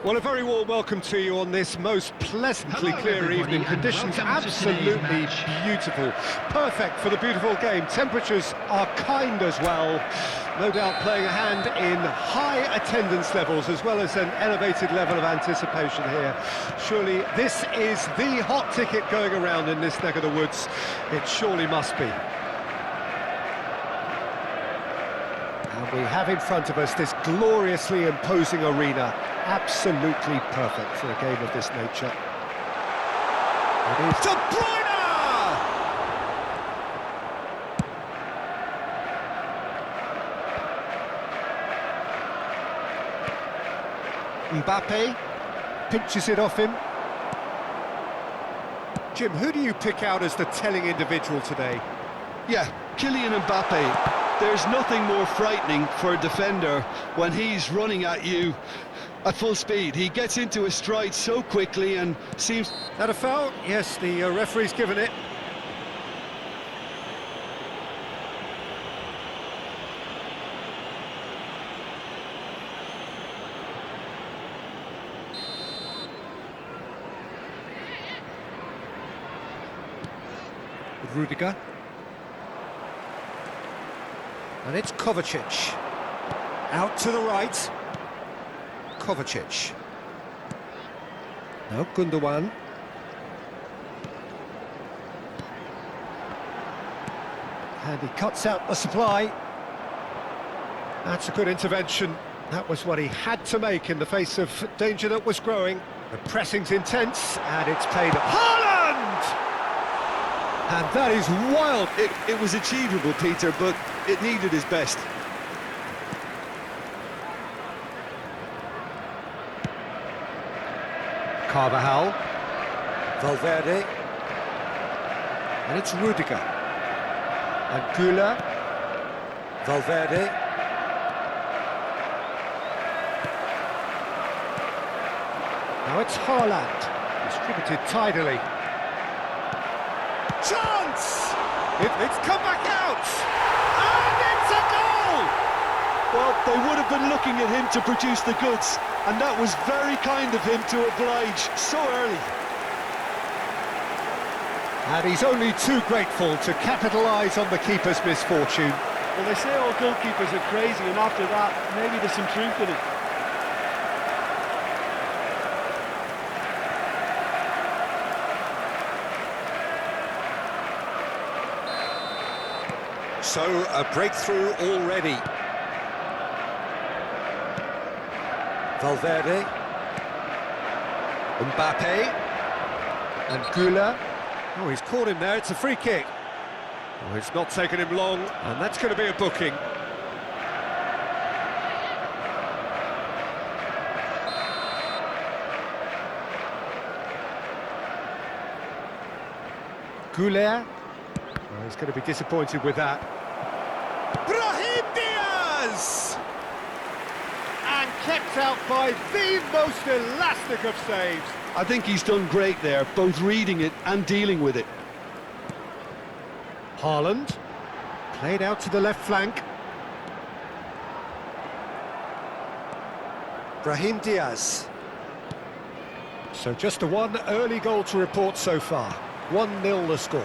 Well, a very warm welcome to you on this most pleasantly clear evening. Conditions absolutely beautiful. Perfect for the beautiful game. Temperatures are kind as well. No doubt playing a hand in high attendance levels as well as an elevated level of anticipation here. Surely this is the hot ticket going around in this neck of the woods. It surely must be. And we have in front of us this gloriously imposing arena. Absolutely perfect for a game of this nature. It is De Bruyne! Mbappe pinches it off him. Jim, who do you pick out as the telling individual today? Yeah, Kylian Mbappe. There's nothing more frightening for a defender when he's running at you at full speed. He gets into his stride so quickly and seems... That a foul? Yes, the referee's given it. Rudiger. And it's Kovacic. Out to the right. Kovacic. Now Gundogan. And he cuts out the supply. That's a good intervention. That was what he had to make in the face of danger that was growing. The pressing's intense, and it's played Haaland! And that is wild. It was achievable, Peter, but it needed his best. Carvajal, Valverde, and it's Rudiger, and Güler, Valverde, now it's Haaland, distributed tidily. Chance! It's come back out, and it's a goal! Well, they would have been looking at him to produce the goods, and that was very kind of him to oblige so early. And he's only too grateful to capitalise on the keeper's misfortune. Well, they say all goalkeepers are crazy, and after that, maybe there's some truth in it. So, a breakthrough already. Valverde, Mbappe, and Güler. Oh, he's caught him there, it's a free kick. Oh, it's not taken him long, and that's going to be a booking. Güler. Oh, he's going to be disappointed with that. Brahim Diaz! And kept out by the most elastic of saves. I think he's done great there, both reading it and dealing with it. Haaland, played out to the left flank. Brahim Diaz. So just the one early goal to report so far. 1-0 the score.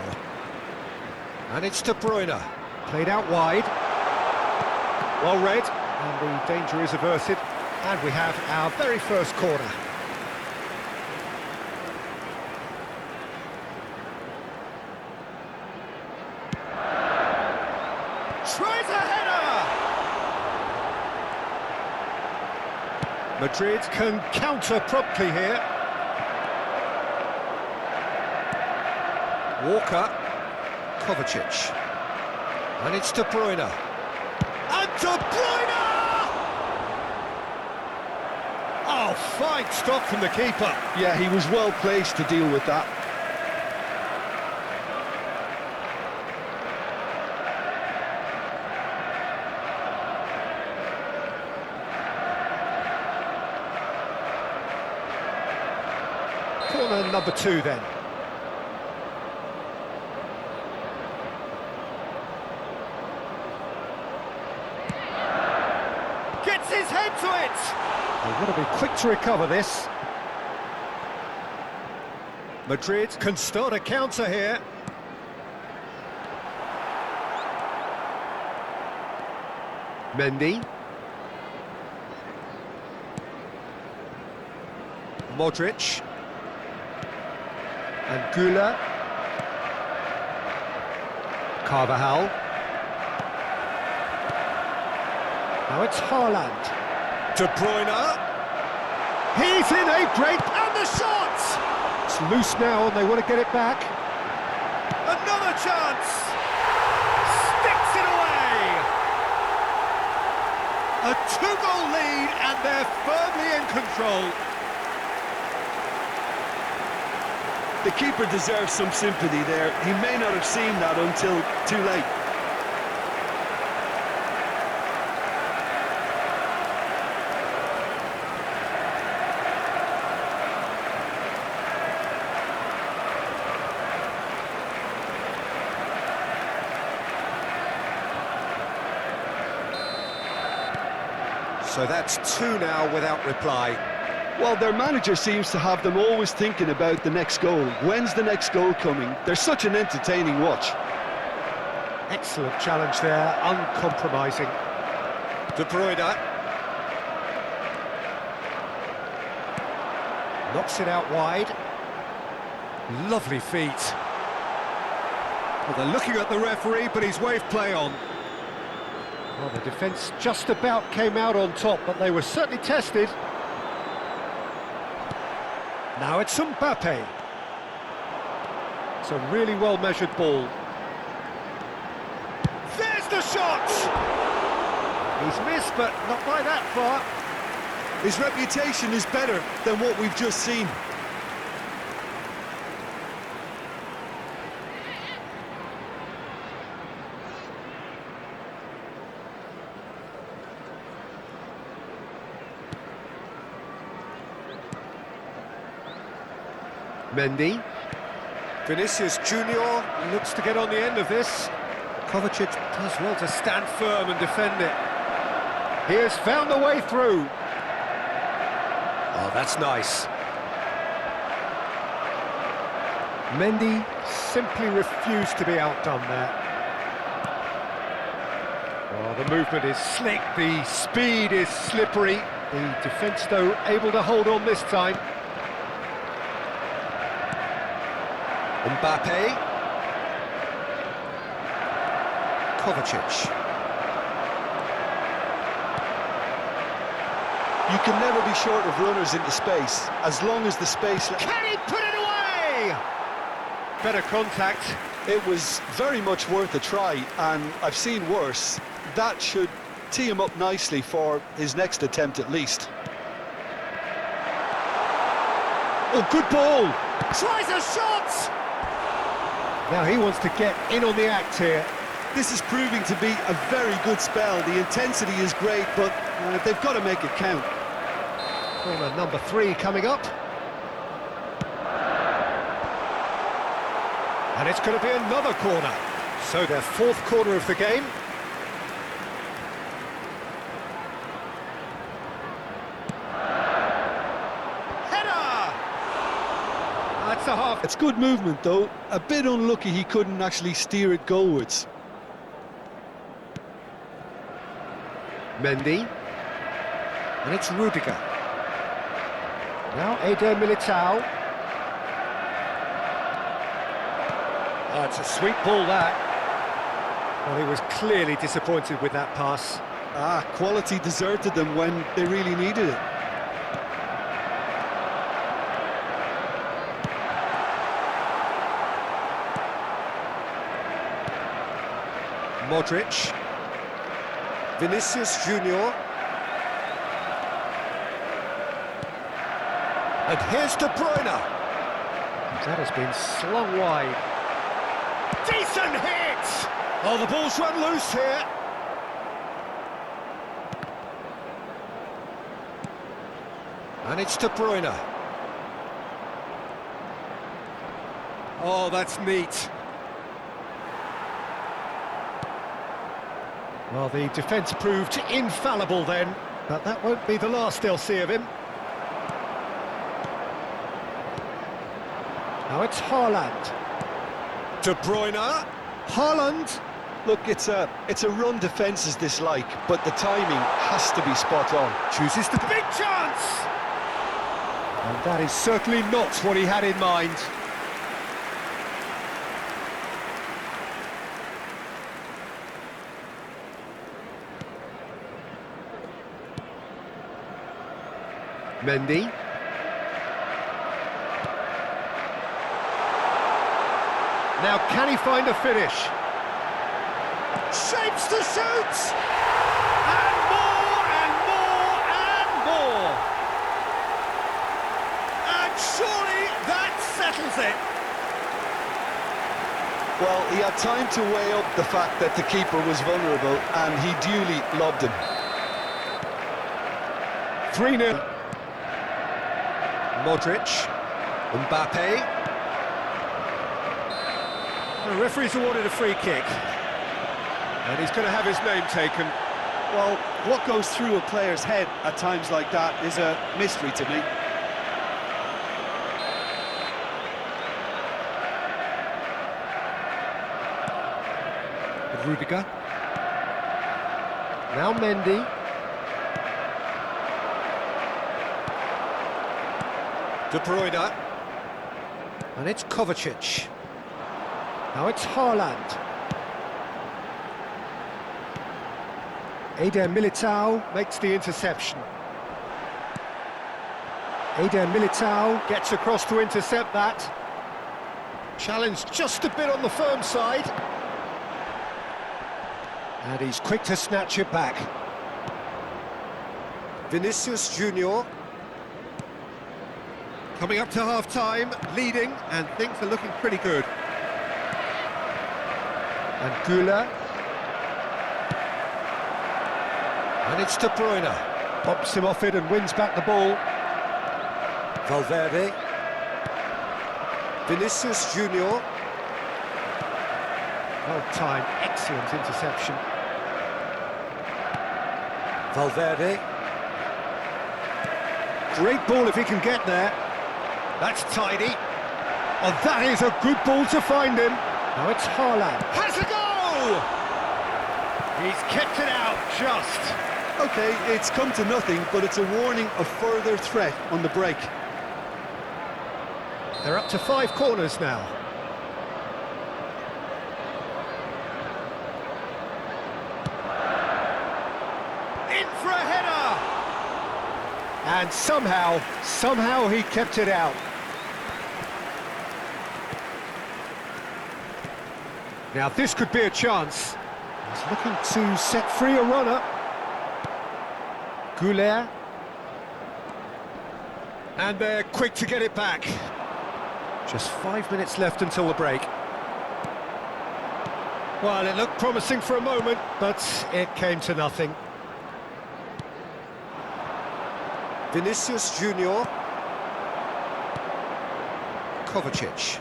And it's De Bruyne, played out wide. Well read, and the danger is averted. And we have our very first corner. Tries a header! Madrid can counter promptly here. Walker, Kovacic, and it's De Bruyne. And De Bruyne! Oh, fine stop from the keeper. Yeah, he was well placed to deal with that. Corner number 2 then. Gets his head to it! They've got to be quick to recover this. Madrid can start a counter here. Mendy. Modric. And Güler. Carvajal. Now it's Haaland. De Bruyne. He's in a great... And the shot! It's loose now and they want to get it back. Another chance! Sticks it away! A 2-goal lead and they're firmly in control. The keeper deserves some sympathy there. He may not have seen that until too late. So that's 2 now without reply. Well, their manager seems to have them always thinking about the next goal. When's the next goal coming? They're such an entertaining watch. Excellent challenge there, uncompromising. De Bruyne. Knocks it out wide. Lovely feet. Well, they're looking at the referee, but he's waved play on. Well, the defence just about came out on top, but they were certainly tested. Now it's Mbappe. It's a really well-measured ball. There's the shot! He's missed, but not by that far. His reputation is better than what we've just seen. Mendy. Vinicius Junior looks to get on the end of this. Kovacic does well to stand firm and defend it. He has found a way through. Oh, that's nice. Mendy simply refused to be outdone there. Oh, the movement is slick, the speed is slippery. The defence, though, able to hold on this time. Mbappe. Kovacic. You can never be short of runners into space, as long as the space... Can he put it away? Better contact. It was very much worth a try, and I've seen worse. That should tee him up nicely for his next attempt at least. Oh, good ball. Tries a shot. Now he wants to get in on the act here. This is proving to be a very good spell. The intensity is great, but they've got to make it count. Corner number 3 coming up. And it's going to be another corner. So their 4th corner of the game. Header! That's a half. It's good movement, though. A bit unlucky he couldn't actually steer it goalwards. Mendy. And it's Rudiger. Now Eder Militao. Oh, it's a sweet ball, that. Well, he was clearly disappointed with that pass. Quality deserted them when they really needed it. Modric. Vinicius Junior. And here's De Bruyne. That has been slung wide. Decent hit! Oh, the ball's run loose here. And it's De Bruyne. Oh, that's neat. Well, the defence proved infallible then, but that won't be the last they'll see of him. Now it's Haaland. De Bruyne. Haaland. Look, it's a run defence is dislike, but the timing has to be spot on. Chooses the big chance! And that is certainly not what he had in mind. Mendy. Now, can he find a finish? Shapes to shoot! And more, and more, and more! And surely that settles it! Well, he had time to weigh up the fact that the keeper was vulnerable, and he duly lobbed him. 3-0. Modric. Mbappe. The referee's awarded a free kick. And he's going to have his name taken. Well, what goes through a player's head at times like that is a mystery to me. Rudiger. Now Mendy. De Bruyne. And it's Kovacic. Now it's Haaland. Eder Militao makes the interception. Eder Militao gets across to intercept that. Challenged just a bit on the firm side. And he's quick to snatch it back. Vinicius Junior. Coming up to half-time, leading, and things are looking pretty good. And Güler. And it's De Bruyne. Pops him off it and wins back the ball. Valverde. Vinicius Junior. Well-timed, excellent interception. Valverde. Great ball if he can get there. That's tidy. Oh, that is a good ball to find him. Now it's Haaland. Has a go! He's kept it out just. Okay, it's come to nothing, but it's a warning of further threat on the break. They're up to 5 corners now. In for a header! And somehow he kept it out. Now this could be a chance. He's looking to set free a runner. Güler. And they're quick to get it back. Just 5 minutes left until the break. Well, it looked promising for a moment, but it came to nothing. Vinicius Junior. Kovacic.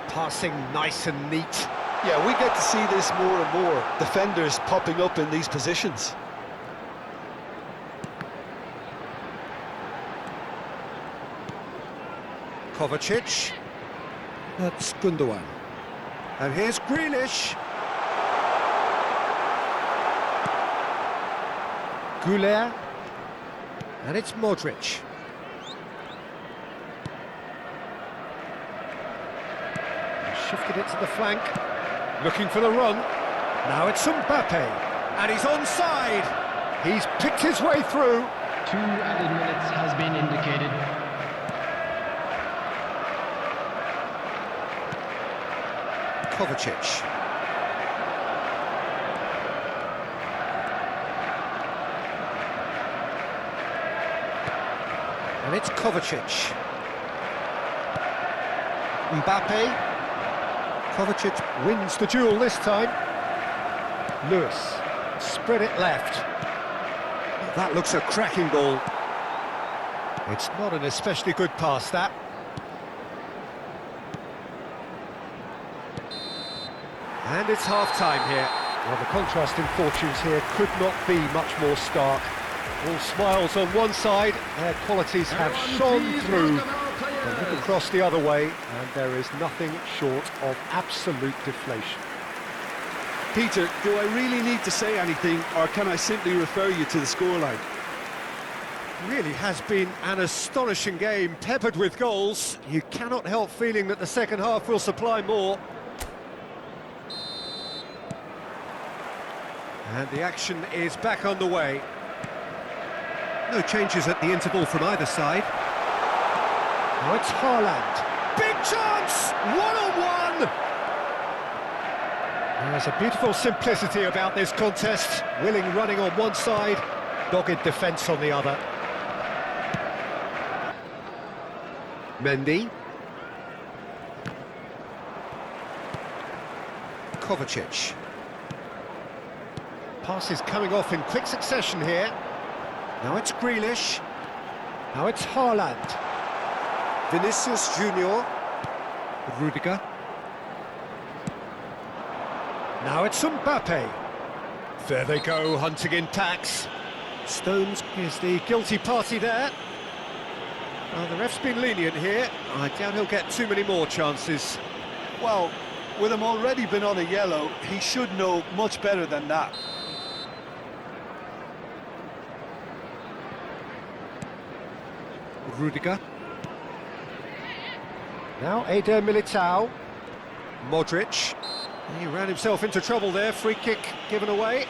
Passing nice and neat. Yeah, we get to see this more and more. Defenders popping up in these positions. Kovacic. That's Gundogan. And here's Grealish. Güler. And it's Modric. Shifted it to the flank. Looking for the run. Now it's Mbappe. And he's onside. He's picked his way through. 2 added minutes has been indicated. Kovacic. And it's Kovacic. Mbappe. Kovacic wins the duel this time. Lewis. Spread it left. That looks a cracking ball. It's not an especially good pass, that. And it's half-time here. Well, the contrast in fortunes here could not be much more stark. All smiles on one side, their qualities have shone through. They look across the other way, and there is nothing short of absolute deflation. Peter, do I really need to say anything, or can I simply refer you to the scoreline? Really has been an astonishing game, peppered with goals. You cannot help feeling that the second half will supply more. And the action is back on the way. No changes at the interval from either side. Now it's Haaland. Big chance! One-on-one! There's a beautiful simplicity about this contest. Willing running on one side, dogged defence on the other. Mendy. Kovacic. Passes coming off in quick succession here. Now it's Grealish. Now it's Haaland. Vinicius Junior. Rudiger. Now it's Mbappe. There they go, hunting in packs. Stones is the guilty party there. Well, the ref's been lenient here. I doubt he'll get too many more chances. Well, with him already been on a yellow, he should know much better than that. Rudiger. Now Eder Militao. Modric. He ran himself into trouble there. Free kick given away.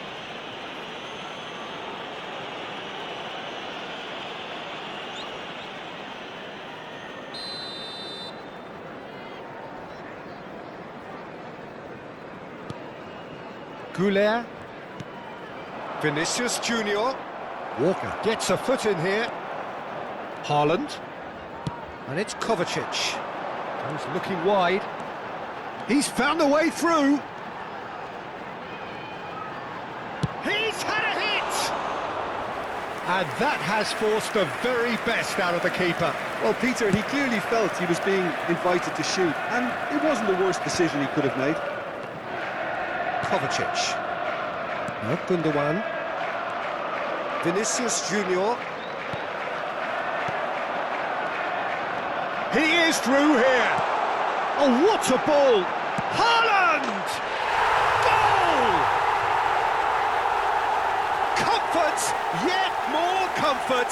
Goulet. Vinicius Junior. Walker gets a foot in here. Haaland. And it's Kovacic. He's looking wide. He's found a way through. He's had a hit! And that has forced the very best out of the keeper. Well, Peter, he clearly felt he was being invited to shoot, and it wasn't the worst decision he could have made. Kovacic. Now Gundogan. Vinicius Junior. He is through here. Oh, what a ball! Haaland! Goal! Comfort, yet more comfort,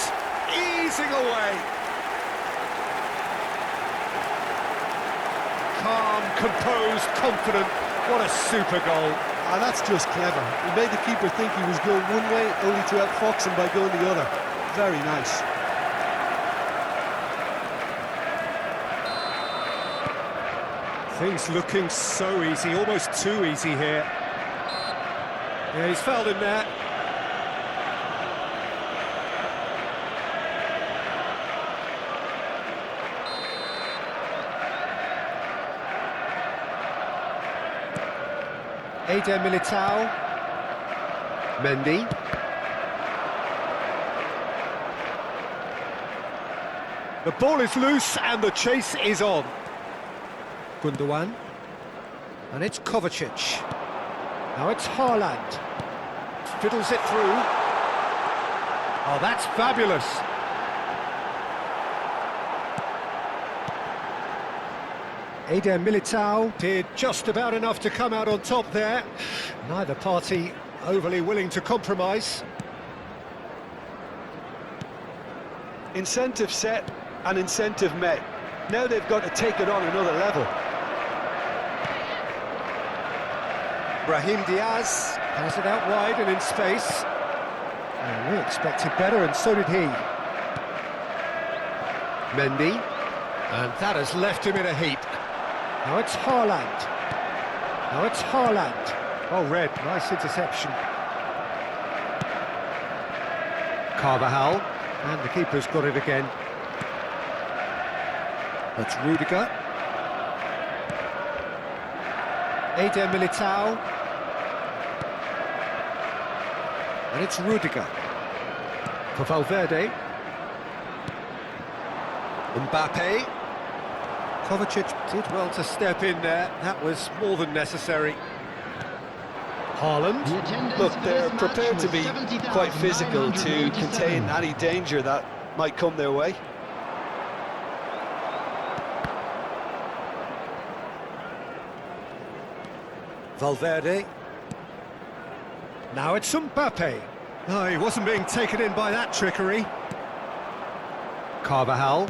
easing away. Calm, composed, confident. What a super goal. Ah, that's just clever. He made the keeper think he was going one way, only to outfox him by going the other. Very nice. Things looking so easy, almost too easy here. Yeah, he's fouled him there. Eder Militao. Mendy. The ball is loose and the chase is on. Gundogan. And it's Kovacic. Now it's Haaland. Fiddles it through. Oh, that's fabulous. Eder Militao did just about enough to come out on top there. Neither party overly willing to compromise. Incentive set and incentive met. Now they've got to take it on another level. Brahim Diaz has it out wide and in space. And we expected better, and so did he. Mendy. And that has left him in a heap. Now it's Haaland. Now it's Haaland. Oh, red, nice interception. Carvajal. And the keeper's got it again. That's Rudiger. Eder Militao. And it's Rudiger. For Valverde. Mbappe. Kovacic did well to step in there. That was more than necessary. Haaland. The attendance Look, for they're this match prepared to was be quite physical to 70,987. contain any danger that might come their way. Valverde. Now it's Mbappe. No, he wasn't being taken in by that trickery. Carvajal.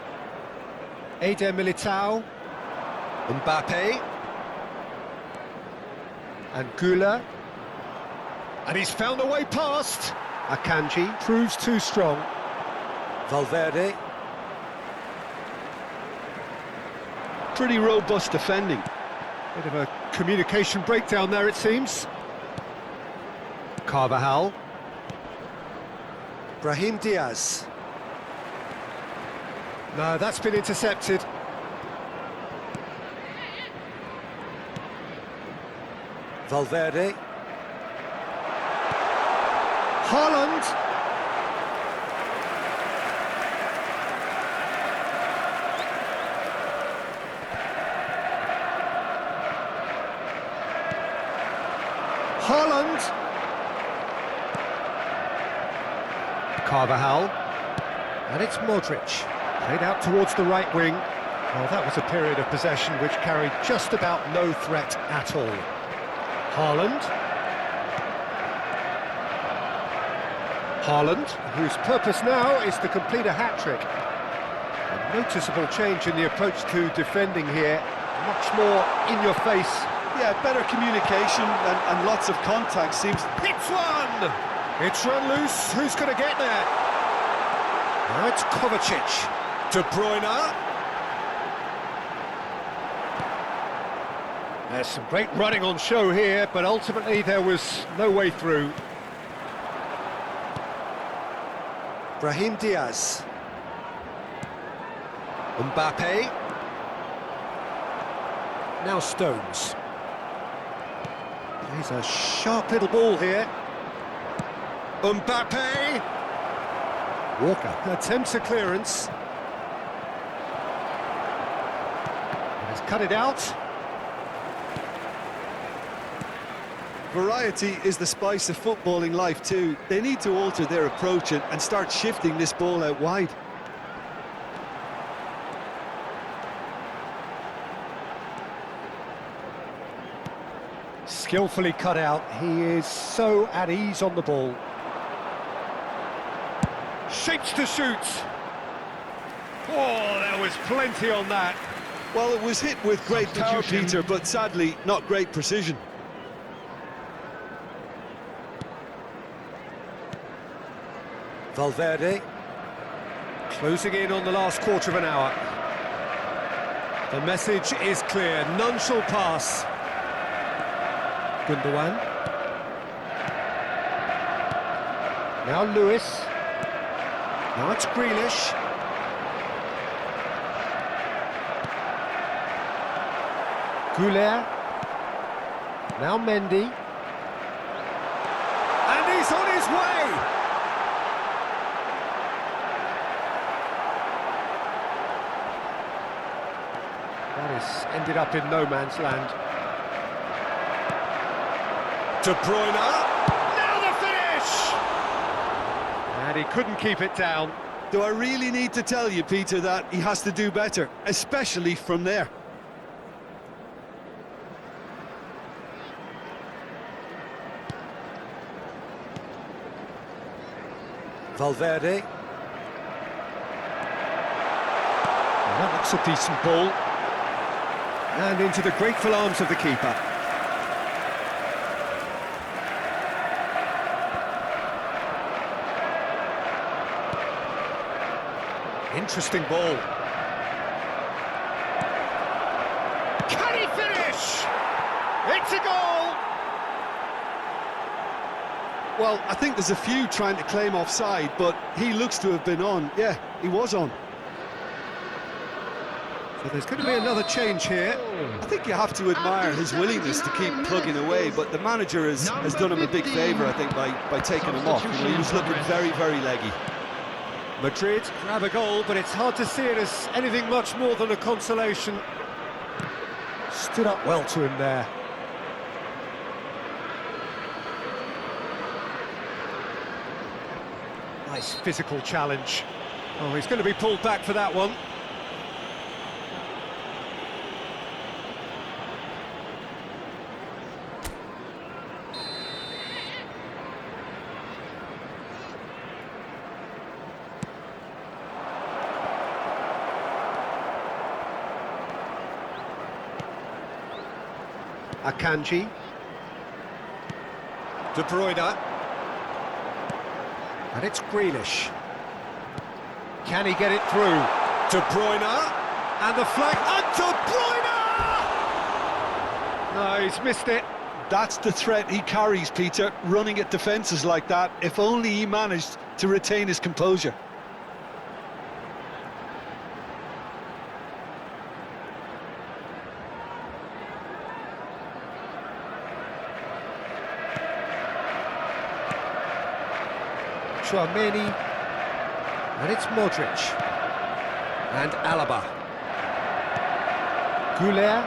Eder Militao. Mbappe. And Güler. And he's found a way past. Akanji proves too strong. Valverde. Pretty robust defending. Bit of a communication breakdown there, it seems. Carvajal. Brahim Diaz. No, that's been intercepted. Valverde. Haaland. Haaland. Carvajal. And it's Modric. Played out towards the right wing. Well, that was a period of possession which carried just about no threat at all. Haaland. Haaland, whose purpose now is to complete a hat-trick. A noticeable change in the approach to defending here. Much more in your face. Yeah, better communication and lots of contact seems... Hits one! It's run loose. Who's going to get there? Now it's Kovacic. De Bruyne. There's some great running on show here, but ultimately there was no way through. Brahim Diaz. Mbappe. Now Stones. He's a sharp little ball here. Mbappe. Walker attempts a clearance. And he's cut it out. Variety is the spice of footballing life too. They need to alter their approach and start shifting this ball out wide. Skillfully cut out. He is so at ease on the ball. Shapes to shoot. Oh, there was plenty on that. Well, it was hit with great power, Peter, but sadly not great precision. Valverde. Closing in on the last quarter of an hour. The message is clear. None shall pass. Gundogan. Now Lewis. Now it's Grealish. Güler. Now Mendy. And he's on his way! That has ended up in no man's land. De Bruyne. Now the finish! And he couldn't keep it down. Do I really need to tell you, Peter, that he has to do better, especially from there? Valverde. And that looks a decent ball. And into the grateful arms of the keeper. Interesting ball. Can he finish? It's a goal! Well, I think there's a few trying to claim offside, but he looks to have been on. Yeah, he was on. Well, there's going to be another change here. I think you have to admire his willingness to keep plugging away, but the manager has done him a big favour, I think, by taking him off. You know, he was looking very, very leggy. Madrid grab a goal, but it's hard to see it as anything much more than a consolation. Stood up well to him there. Nice physical challenge. Oh, he's going to be pulled back for that one. Akanji. De Bruyne. And it's Grealish. Can he get it through? De Bruyne. And the flag. And De Bruyne! No, he's missed it. That's the threat he carries, Peter, running at defences like that. If only he managed to retain his composure. Tchouaméni, and it's Modric, and Alaba. Goulet.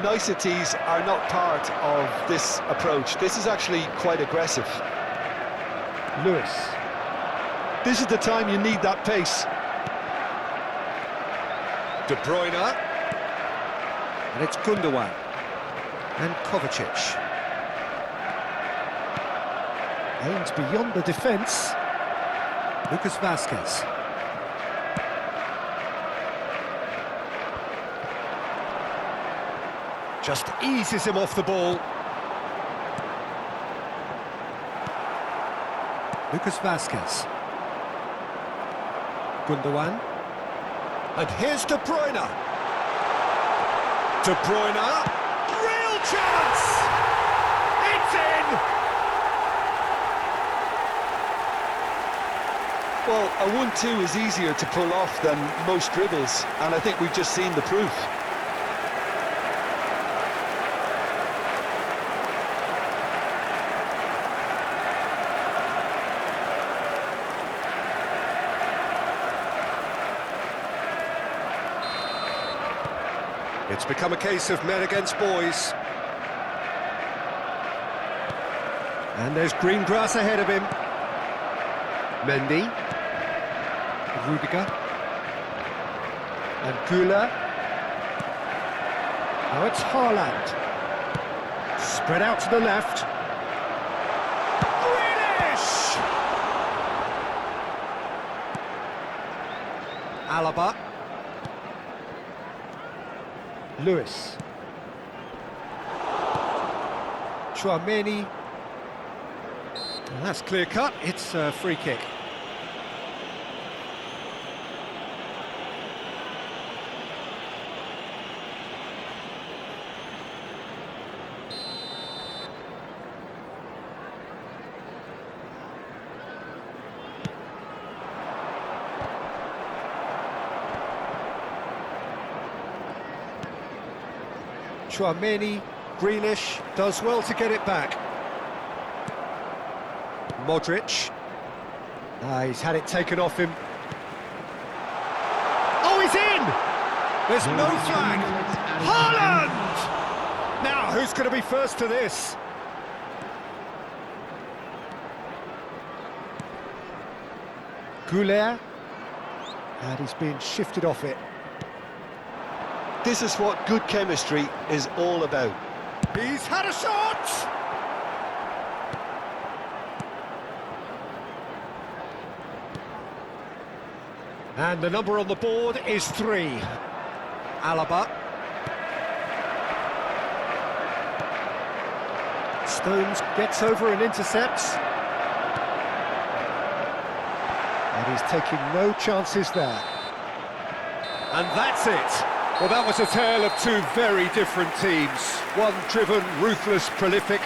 Niceties are not part of this approach. This is actually quite aggressive. Lewis. This is the time you need that pace. De Bruyne, and it's Gundogan, and Kovacic. Aims beyond the defence. Lucas Vazquez. Just eases him off the ball. Lucas Vazquez. Gundogan. And here's De Bruyne. De Bruyne. Real chance! It's in! Well, a 1-2 is easier to pull off than most dribbles, and I think we've just seen the proof. It's become a case of men against boys. And there's green grass ahead of him. Mendy. Rudiger. And Gula. Now it's Haaland. Spread out to the left. Grealish! Alaba. Lewis. Tchouaméni. And that's clear cut. It's a free kick. Tchouaméni, Grealish does well to get it back. Modric. He's had it taken off him. Oh, he's in! There's no flag. Haaland! Now, who's going to be first to this? Goulet. And he's being shifted off it. This is what good chemistry is all about. He's had a shot! And the number on the board is 3. Alaba. Stones gets over and intercepts. And he's taking no chances there. And that's it. Well, that was a tale of two very different teams. One driven, ruthless, prolific.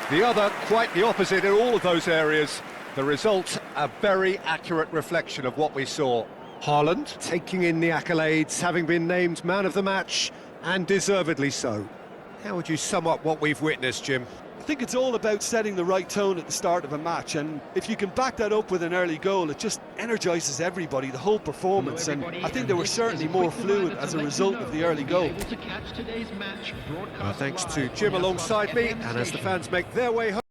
The other quite the opposite in all of those areas. The result, a very accurate reflection of what we saw. Haaland taking in the accolades, having been named man of the match, and deservedly so. How would you sum up what we've witnessed, Jim? I think it's all about setting the right tone at the start of a match, and if you can back that up with an early goal, it just energises everybody, the whole performance, and I think they were certainly more fluid as a result of the early goal. Thanks to Jim alongside me, and as the fans make their way home.